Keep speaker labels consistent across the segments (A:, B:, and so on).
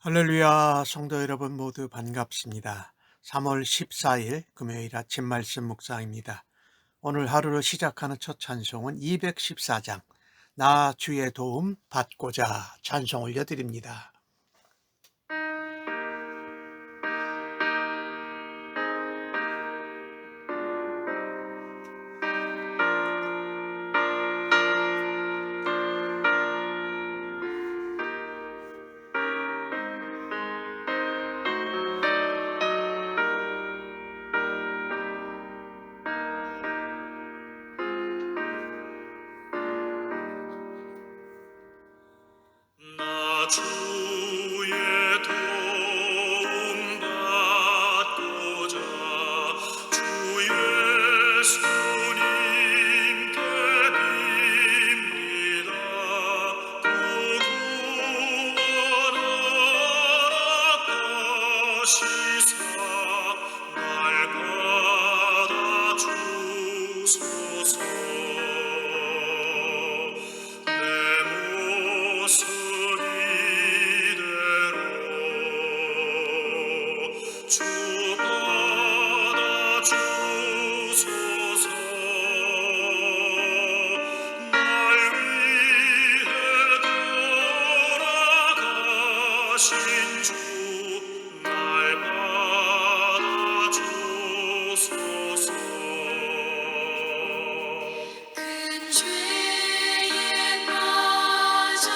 A: 할렐루야, 성도 여러분 모두 반갑습니다. 3월 14일 금요일 아침 말씀 묵상입니다. 오늘 하루를 시작하는 첫 찬송은 214장, 나 주의 도움 받고자 찬송 올려드립니다.
B: 나 주의 도움 받고자 주 예수님께 빕니다. 구원하라 하시사 날 받아주소서. 내 모습 이대로 주 받아주소서. 날 위해 돌아가신 주 날 받아주소서.
C: 큰 죄에 빠져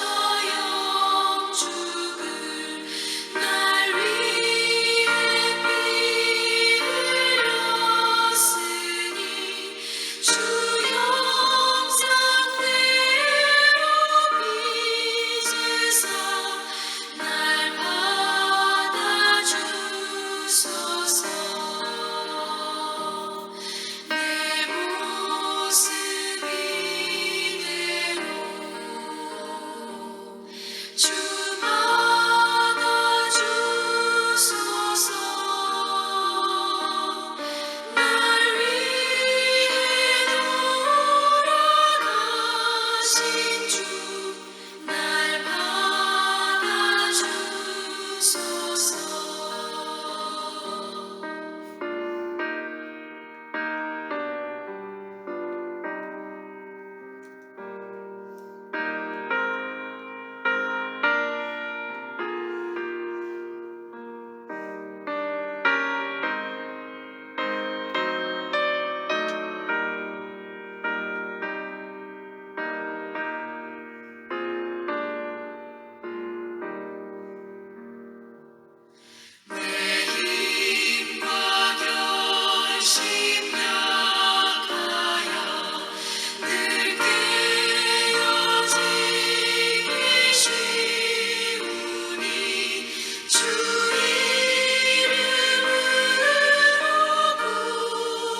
C: 영죽을 날 위해 피 흘렸으니 주 형상대로 빚으사 날 받아주소서. 내 모습 이대로 주 받아주소서. 날 위해 돌아가신 주 날 받아주소서. 내 힘과 결심 약하여 늘 깨어지기 쉬우니 주 이름으로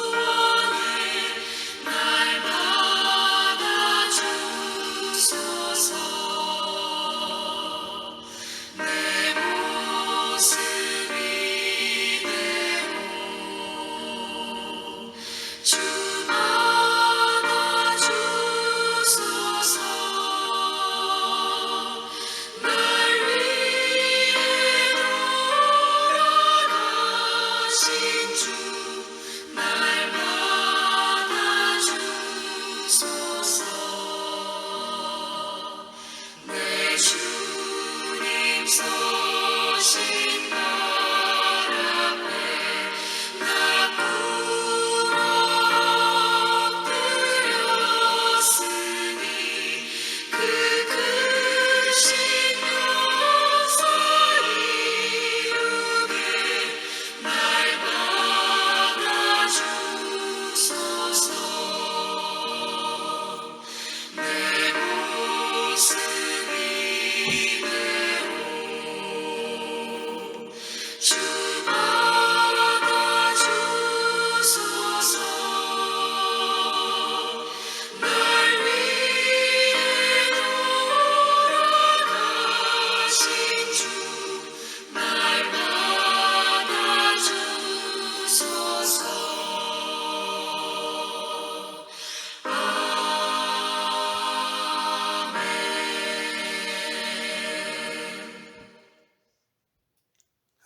C: 구원해 날 받아주소서. 내 모습 이대로 주 받아주소서. 날 위해 돌아가신 주 날 받아주소서. 내 주님 서신 날 앞에 나 꿇어 엎드렸으니 그 크신 역사 이루게 날 받아주소서. 내 모습 이대로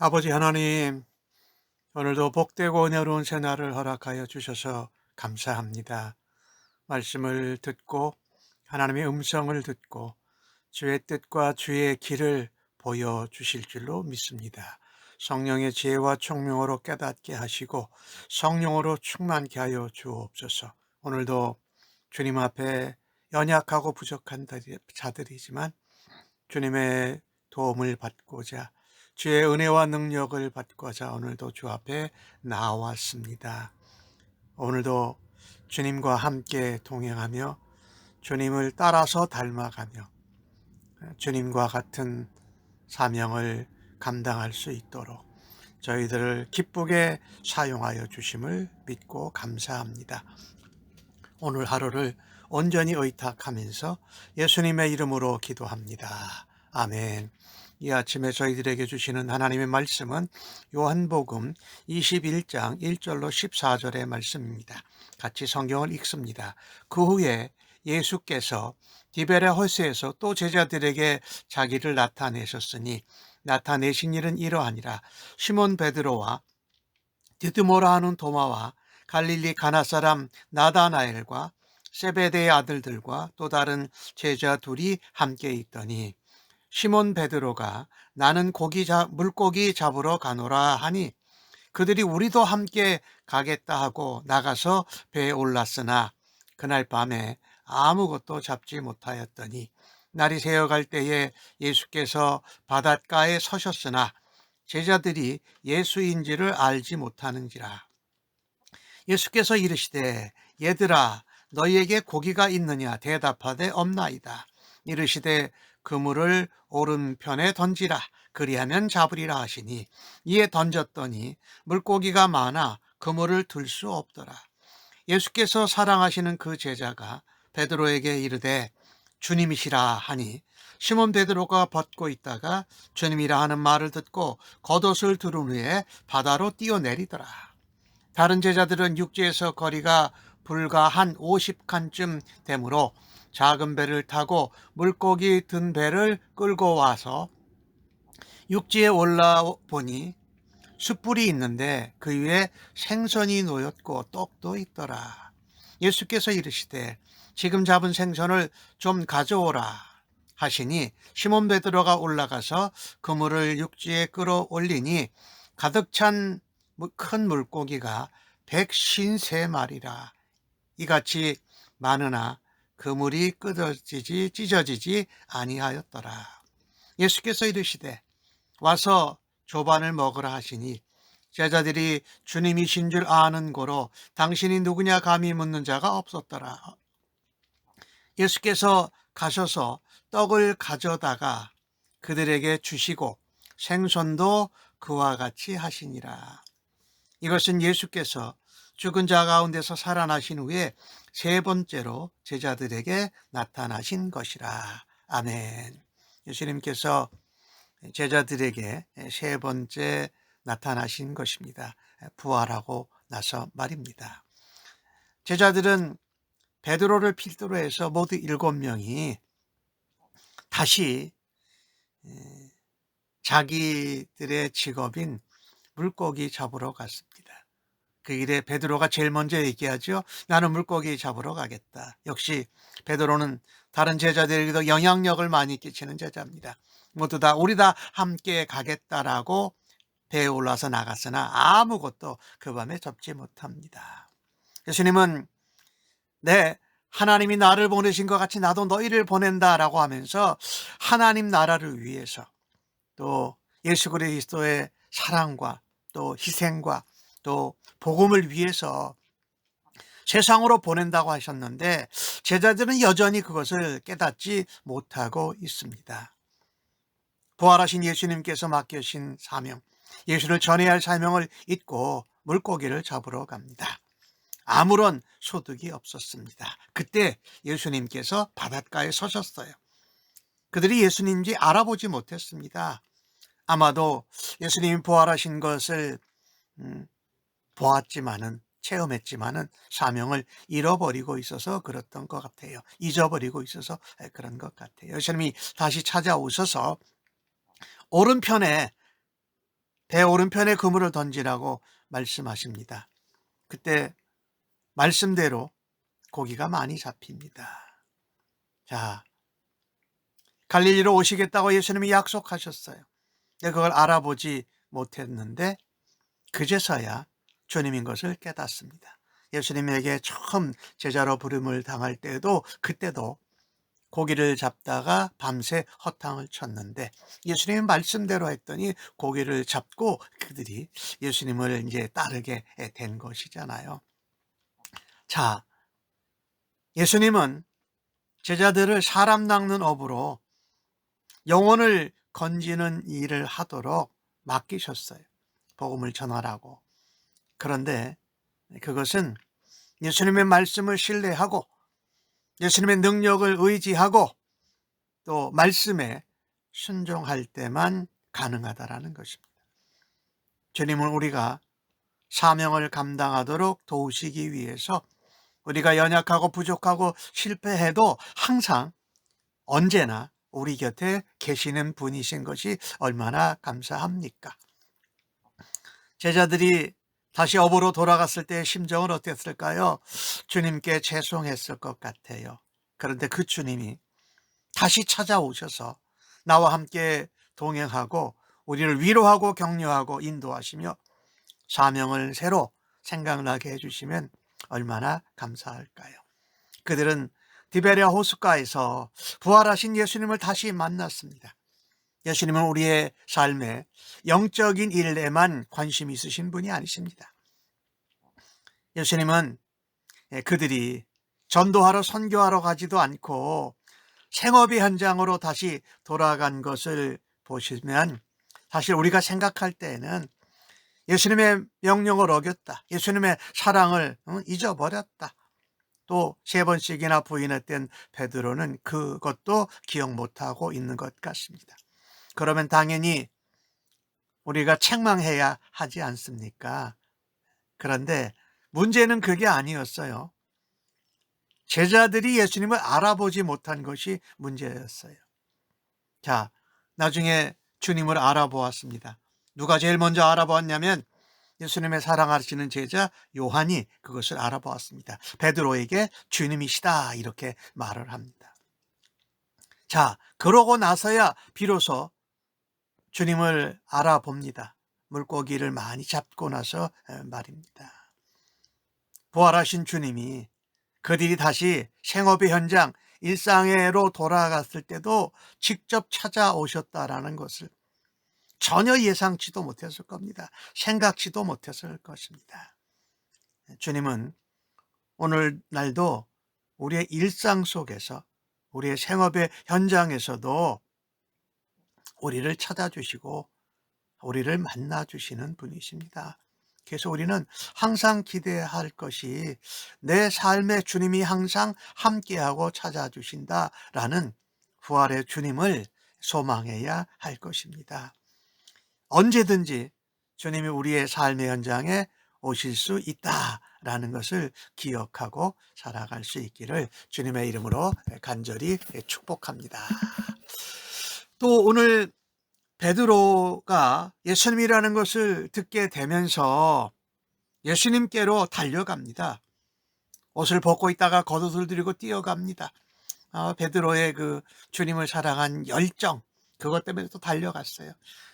A: 아버지 하나님, 오늘도 복되고 은혜로운 새날을 허락하여 주셔서 감사합니다. 말씀을 듣고 하나님의 음성을 듣고 주의 뜻과 주의 길을 보여주실 줄로 믿습니다. 성령의 지혜와 총명으로 깨닫게 하시고 성령으로 충만케 하여 주옵소서. 오늘도 주님 앞에 연약하고 부족한 자들이지만 주님의 도움을 받고자, 주의 은혜와 능력을 받고자 오늘도 주 앞에 나왔습니다. 오늘도 주님과 함께 동행하며 주님을 따라서 닮아가며 주님과 같은 사명을 감당할 수 있도록 저희들을 기쁘게 사용하여 주심을 믿고 감사합니다. 오늘 하루를 온전히 의탁하면서 예수님의 이름으로 기도합니다. 아멘. 이 아침에 저희들에게 주시는 하나님의 말씀은 요한복음 21장 1절로 14절의 말씀입니다. 같이 성경을 읽습니다. 그 후에 예수께서 디베레 호수에서 또 제자들에게 자기를 나타내셨으니 나타내신 일은 이러하니라. 시몬 베드로와 디드모라 하는 도마와 갈릴리 가나 사람 나다나엘과 세베대의 아들들과 또 다른 제자 둘이 함께 있더니 시몬 베드로가 나는 물고기 잡으러 가노라 하니 그들이 우리도 함께 가겠다 하고 나가서 배에 올랐으나 그날 밤에 아무것도 잡지 못하였더니 날이 새어갈 때에 예수께서 바닷가에 서셨으나 제자들이 예수인지를 알지 못하는지라. 예수께서 이르시되 얘들아 너희에게 고기가 있느냐 대답하되 없나이다. 이르시되 그물을 오른편에 던지라 그리하면 잡으리라 하시니 이에 던졌더니 물고기가 많아 그물을 들 수 없더라. 예수께서 사랑하시는 그 제자가 베드로에게 이르되 주님이시라 하니 시몬 베드로가 벗고 있다가 주님이라 하는 말을 듣고 겉옷을 두른 후에 바다로 뛰어내리더라. 다른 제자들은 육지에서 거리가 불과 한 50칸쯤 되므로 작은 배를 타고 물고기 든 배를 끌고 와서 육지에 올라보니 숯불이 있는데 그 위에 생선이 놓였고 떡도 있더라. 예수께서 이르시되 지금 잡은 생선을 좀 가져오라 하시니 시몬 베드로가 올라가서 그물을 육지에 끌어올리니 가득 찬 큰 물고기가 153마리라. 이같이 많으나 그물이 찢어지지 아니하였더라. 예수께서 이르시되 와서 조반을 먹으라 하시니 제자들이 주님이신 줄 아는 고로 당신이 누구냐 감히 묻는 자가 없었더라. 예수께서 가셔서 떡을 가져다가 그들에게 주시고 생선도 그와 같이 하시니라. 이것은 예수께서 죽은 자 가운데서 살아나신 후에 세 번째로 제자들에게 나타나신 것이라. 아멘. 예수님께서 제자들에게 세 번째 나타나신 것입니다. 부활하고 나서 말입니다. 제자들은 베드로를 필두로 해서 모두 7명이 다시 자기들의 직업인 물고기 잡으러 갔습니다. 그 일에 베드로가 제일 먼저 얘기하죠. 나는 물고기 잡으러 가겠다. 역시 베드로는 다른 제자들에게도 영향력을 많이 끼치는 제자입니다. 모두 다 우리 다 함께 가겠다라고 배에 올라서 나갔으나 아무것도 그 밤에 잡지 못합니다. 예수님은 하나님이 나를 보내신 것 같이 나도 너희를 보낸다라고 하면서 하나님 나라를 위해서 또 예수 그리스도의 사랑과 또 희생과 또 복음을 위해서 세상으로 보낸다고 하셨는데 제자들은 여전히 그것을 깨닫지 못하고 있습니다. 부활하신 예수님께서 맡기신 사명, 예수를 전해야 할 사명을 잊고 물고기를 잡으러 갑니다. 아무런 소득이 없었습니다. 그때 예수님께서 바닷가에 서셨어요. 그들이 예수님인지 알아보지 못했습니다. 아마도 예수님이 부활하신 것을 보았지만은 체험했지만은 사명을 잃어버리고 있어서 그랬던 것 같아요. 잊어버리고 있어서 그런 것 같아요. 예수님이 다시 찾아오셔서 오른편에 배 오른편에 그물을 던지라고 말씀하십니다. 그때 말씀대로 고기가 많이 잡힙니다. 자, 갈릴리로 오시겠다고 예수님이 약속하셨어요. 근데 그걸 알아보지 못했는데 그제서야 주님인 것을 깨닫습니다. 예수님에게 처음 제자로 부름을 당할 때도 그때도 고기를 잡다가 밤새 허탕을 쳤는데 예수님의 말씀대로 했더니 고기를 잡고 그들이 예수님을 이제 따르게 된 것이잖아요. 자, 예수님은 제자들을 사람 낚는 업으로 영혼을 건지는 일을 하도록 맡기셨어요. 복음을 전하라고. 그런데 그것은 예수님의 말씀을 신뢰하고 예수님의 능력을 의지하고 또 말씀에 순종할 때만 가능하다라는 것입니다. 주님은 우리가 사명을 감당하도록 도우시기 위해서 우리가 연약하고 부족하고 실패해도 항상 언제나 우리 곁에 계시는 분이신 것이 얼마나 감사합니까? 제자들이 다시 업으로 돌아갔을 때의 심정은 어땠을까요? 주님께 죄송했을 것 같아요. 그런데 그 주님이 다시 찾아오셔서 나와 함께 동행하고 우리를 위로하고 격려하고 인도하시며 사명을 새로 생각나게 해주시면 얼마나 감사할까요? 그들은 디베랴 호숫가에서 부활하신 예수님을 다시 만났습니다. 예수님은 우리의 삶에 영적인 일에만 관심 있으신 분이 아니십니다. 예수님은 그들이 전도하러 선교하러 가지도 않고 생업의 현장으로 다시 돌아간 것을 보시면 사실 우리가 생각할 때에는 예수님의 명령을 어겼다. 예수님의 사랑을 잊어버렸다. 또 3번씩이나 부인했던 베드로는 그것도 기억 못하고 있는 것 같습니다. 그러면 당연히 우리가 책망해야 하지 않습니까? 그런데 문제는 그게 아니었어요. 제자들이 예수님을 알아보지 못한 것이 문제였어요. 자, 나중에 주님을 알아보았습니다. 누가 제일 먼저 알아보았냐면 예수님의 사랑하시는 제자 요한이 그것을 알아보았습니다. 베드로에게 주님이시다 이렇게 말을 합니다. 자, 그러고 나서야 비로소 주님을 알아봅니다. 물고기를 많이 잡고 나서 말입니다. 부활하신 주님이 그들이 다시 생업의 현장, 일상으로 돌아갔을 때도 직접 찾아오셨다라는 것을 전혀 예상치도 못했을 겁니다. 생각지도 못했을 것입니다. 주님은 오늘날도 우리의 일상 속에서 우리의 생업의 현장에서도 우리를 찾아주시고 우리를 만나주시는 분이십니다. 그래서 우리는 항상 기대할 것이 내 삶에 주님이 항상 함께하고 찾아주신다라는 부활의 주님을 소망해야 할 것입니다. 언제든지 주님이 우리의 삶의 현장에 오실 수 있다라는 것을 기억하고 살아갈 수 있기를 주님의 이름으로 간절히 축복합니다. 또 오늘 베드로가 예수님이라는 것을 듣게 되면서 예수님께로 달려갑니다. 옷을 벗고 있다가 겉옷을 들이고 뛰어갑니다. 베드로의 그 주님을 사랑한 열정, 그것 때문에 또 달려갔어요.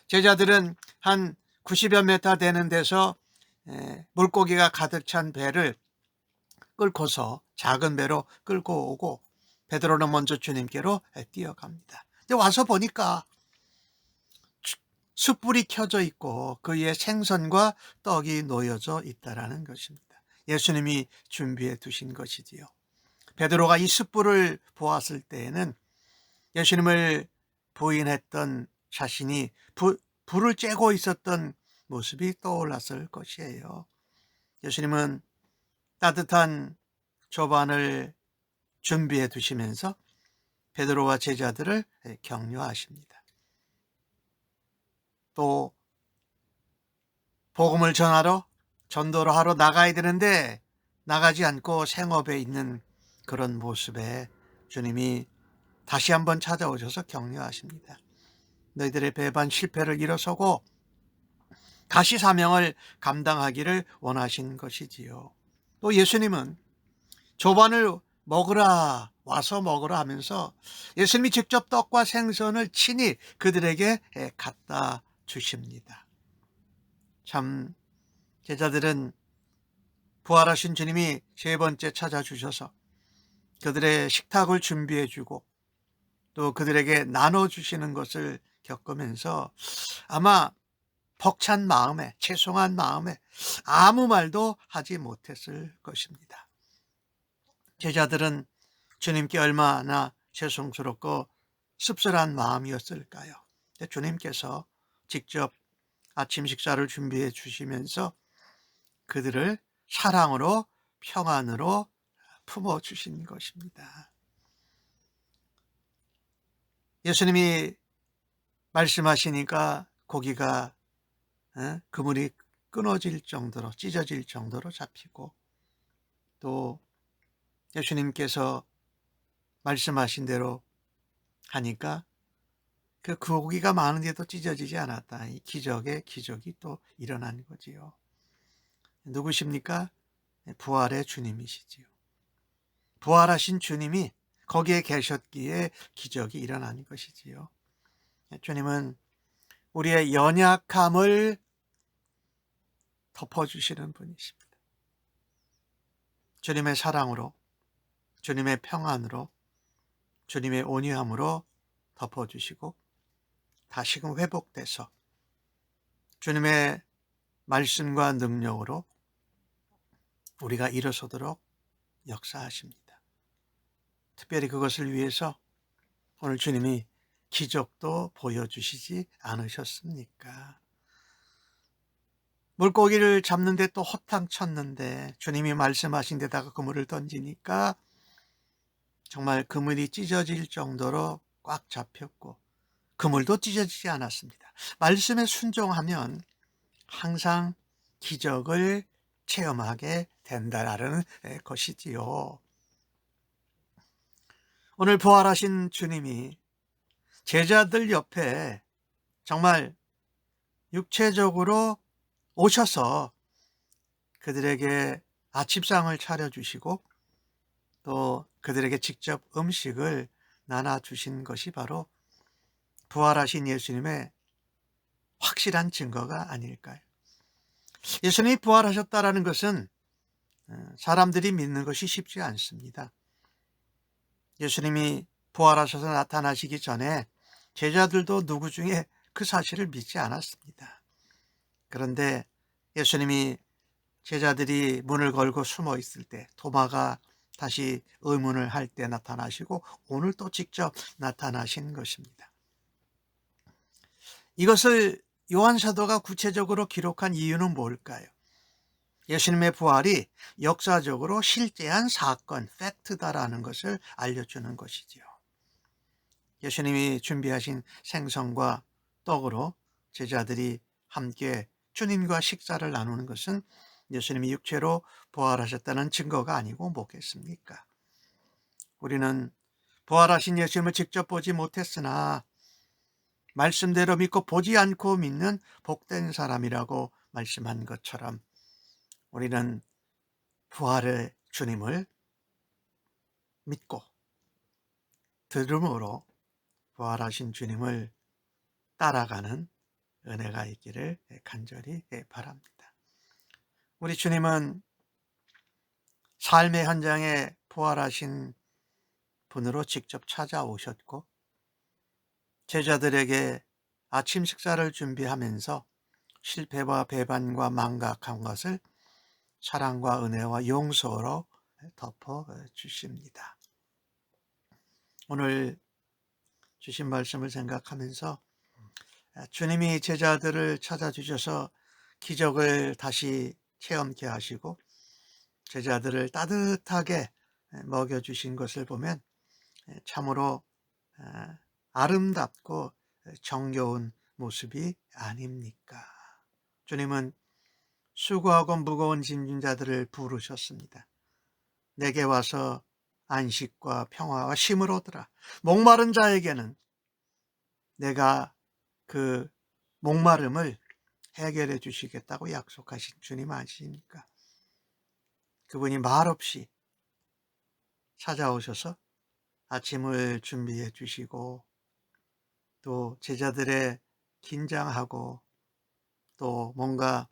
A: 제자들은 한 90여 미터 되는 데서 물고기가 가득 찬 배를 끌고서 작은 배로 끌고 오고 베드로는 먼저 주님께로 뛰어갑니다. 근데 와서 보니까 숯불이 켜져 있고 그 위에 생선과 떡이 놓여져 있다라는 것입니다. 예수님이 준비해 두신 것이지요. 베드로가 이 숯불을 보았을 때에는 예수님을 부인했던 자신이 불을 쬐고 있었던 모습이 떠올랐을 것이에요. 예수님은 따뜻한 조반을 준비해 두시면서 베드로와 제자들을 격려하십니다. 또 복음을 전하러 전도를 하러 나가야 되는데 나가지 않고 생업에 있는 그런 모습에 주님이 다시 한번 찾아오셔서 격려하십니다. 너희들의 배반 실패를 일어서고 가시 사명을 감당하기를 원하신 것이지요. 또 예수님은 조반을 먹으라, 와서 먹으라 하면서 예수님이 직접 떡과 생선을 친히 그들에게 갖다 주십니다. 참 제자들은 부활하신 주님이 세 번째 찾아주셔서 그들의 식탁을 준비해 주고 또 그들에게 나눠주시는 것을 겪으면서 아마 벅찬 마음에, 죄송한 마음에 아무 말도 하지 못했을 것입니다. 제자들은 주님께 얼마나 죄송스럽고 씁쓸한 마음이었을까요? 주님께서 직접 아침 식사를 준비해 주시면서 그들을 사랑으로 평안으로 품어주신 것입니다. 예수님이 말씀하시니까 고기가 그물이 끊어질 정도로 찢어질 정도로 잡히고 또 예수님께서 말씀하신 대로 하니까 그 고기가 많은데도 찢어지지 않았다. 이 기적의 기적이 또 일어난 거지요. 누구십니까? 부활의 주님이시지요. 부활하신 주님이 거기에 계셨기에 기적이 일어난 것이지요. 주님은 우리의 연약함을 덮어주시는 분이십니다. 주님의 사랑으로, 주님의 평안으로, 주님의 온유함으로 덮어주시고 다시금 회복돼서 주님의 말씀과 능력으로 우리가 일어서도록 역사하십니다. 특별히 그것을 위해서 오늘 주님이 기적도 보여주시지 않으셨습니까? 물고기를 잡는데 또 허탕 쳤는데 주님이 말씀하신 데다가 그물을 던지니까 정말 그물이 찢어질 정도로 꽉 잡혔고 그물도 찢어지지 않았습니다. 말씀에 순종하면 항상 기적을 체험하게 된다라는 것이지요. 오늘 부활하신 주님이 제자들 옆에 정말 육체적으로 오셔서 그들에게 아침상을 차려주시고 또 그들에게 직접 음식을 나눠주신 것이 바로 부활하신 예수님의 확실한 증거가 아닐까요? 예수님이 부활하셨다는 것은 사람들이 믿는 것이 쉽지 않습니다. 예수님이 부활하셔서 나타나시기 전에 제자들도 누구 중에 그 사실을 믿지 않았습니다. 그런데 예수님이 제자들이 문을 걸고 숨어 있을 때 도마가 다시 의문을 할 때 나타나시고 오늘 또 직접 나타나신 것입니다. 이것을 요한 사도가 구체적으로 기록한 이유는 뭘까요? 예수님의 부활이 역사적으로 실제한 사건, 팩트다라는 것을 알려주는 것이지요. 예수님이 준비하신 생선과 떡으로 제자들이 함께 주님과 식사를 나누는 것은 예수님이 육체로 부활하셨다는 증거가 아니고 뭐겠습니까? 우리는 부활하신 예수님을 직접 보지 못했으나 말씀대로 믿고 보지 않고 믿는 복된 사람이라고 말씀한 것처럼 우리는 부활의 주님을 믿고 들음으로 부활하신 주님을 따라가는 은혜가 있기를 간절히 바랍니다. 우리 주님은 삶의 현장에 부활하신 분으로 직접 찾아오셨고 제자들에게 아침 식사를 준비하면서 실패와 배반과 망각한 것을 사랑과 은혜와 용서로 덮어주십니다. 오늘 주신 말씀을 생각하면서 주님이 제자들을 찾아주셔서 기적을 다시 체험케 하시고 제자들을 따뜻하게 먹여주신 것을 보면 참으로 아름답고 정겨운 모습이 아닙니까? 주님은 수고하고 무거운 짐진 자들을 부르셨습니다. 내게 와서 안식과 평화와 쉼을 얻으라. 목마른 자에게는 내가 그 목마름을 해결해 주시겠다고 약속하신 주님 아시니까 그분이 말없이 찾아오셔서 아침을 준비해 주시고 또 제자들의 긴장하고 또 뭔가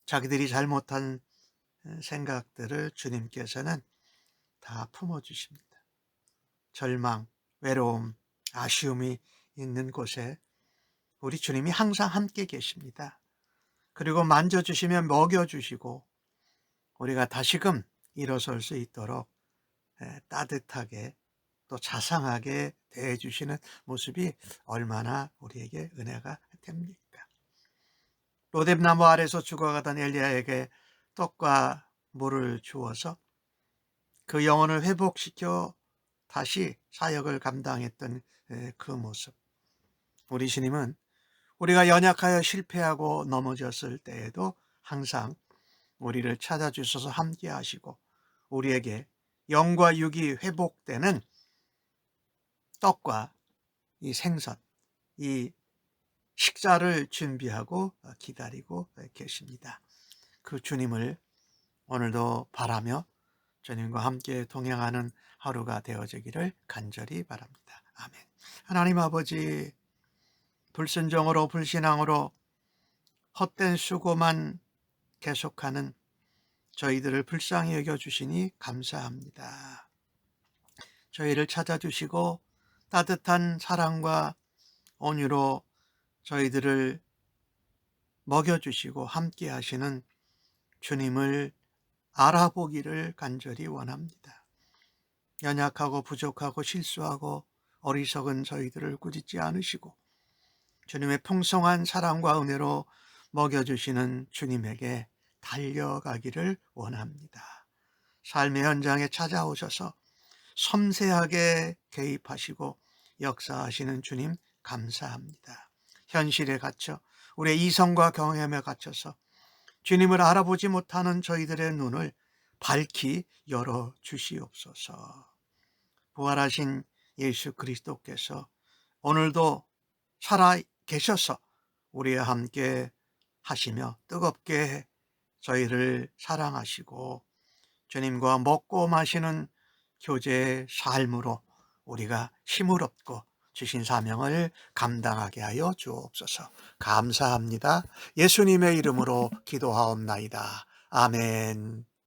A: 자기들이 잘못한 생각들을 주님께서는 다 품어주십니다. 절망, 외로움, 아쉬움이 있는 곳에 우리 주님이 항상 함께 계십니다. 그리고 만져주시면 먹여주시고 우리가 다시금 일어설 수 있도록 따뜻하게 또 자상하게 대해주시는 모습이 얼마나 우리에게 은혜가 됩니까? 로뎀나무 아래서 죽어가던 엘리야에게 떡과 물을 주어서 그 영혼을 회복시켜 다시 사역을 감당했던 그 모습. 우리 주님은 우리가 연약하여 실패하고 넘어졌을 때에도 항상 우리를 찾아주셔서 함께 하시고 우리에게 영과 육이 회복되는 떡과 이 생선, 이 식사를 준비하고 기다리고 계십니다. 그 주님을 오늘도 바라며 주님과 함께 동행하는 하루가 되어지기를 간절히 바랍니다. 아멘. 하나님 아버지, 불순종으로 불신앙으로 헛된 수고만 계속하는 저희들을 불쌍히 여겨주시니 감사합니다. 저희를 찾아주시고 따뜻한 사랑과 온유로 저희들을 먹여주시고 함께 하시는 주님을 알아보기를 간절히 원합니다. 연약하고 부족하고 실수하고 어리석은 저희들을 꾸짖지 않으시고 주님의 풍성한 사랑과 은혜로 먹여주시는 주님에게 달려가기를 원합니다. 삶의 현장에 찾아오셔서 섬세하게 개입하시고 역사하시는 주님 감사합니다. 현실에 갇혀 우리의 이성과 경험에 갇혀서 주님을 알아보지 못하는 저희들의 눈을 밝히 열어 주시옵소서. 부활하신 예수 그리스도께서 오늘도 살아 계셔서 우리와 함께 하시며 뜨겁게 저희를 사랑하시고 주님과 먹고 마시는 교제의 삶으로 우리가 힘을 얻고 주신 사명을 감당하게 하여 주옵소서. 감사합니다. 예수님의 이름으로 기도하옵나이다. 아멘.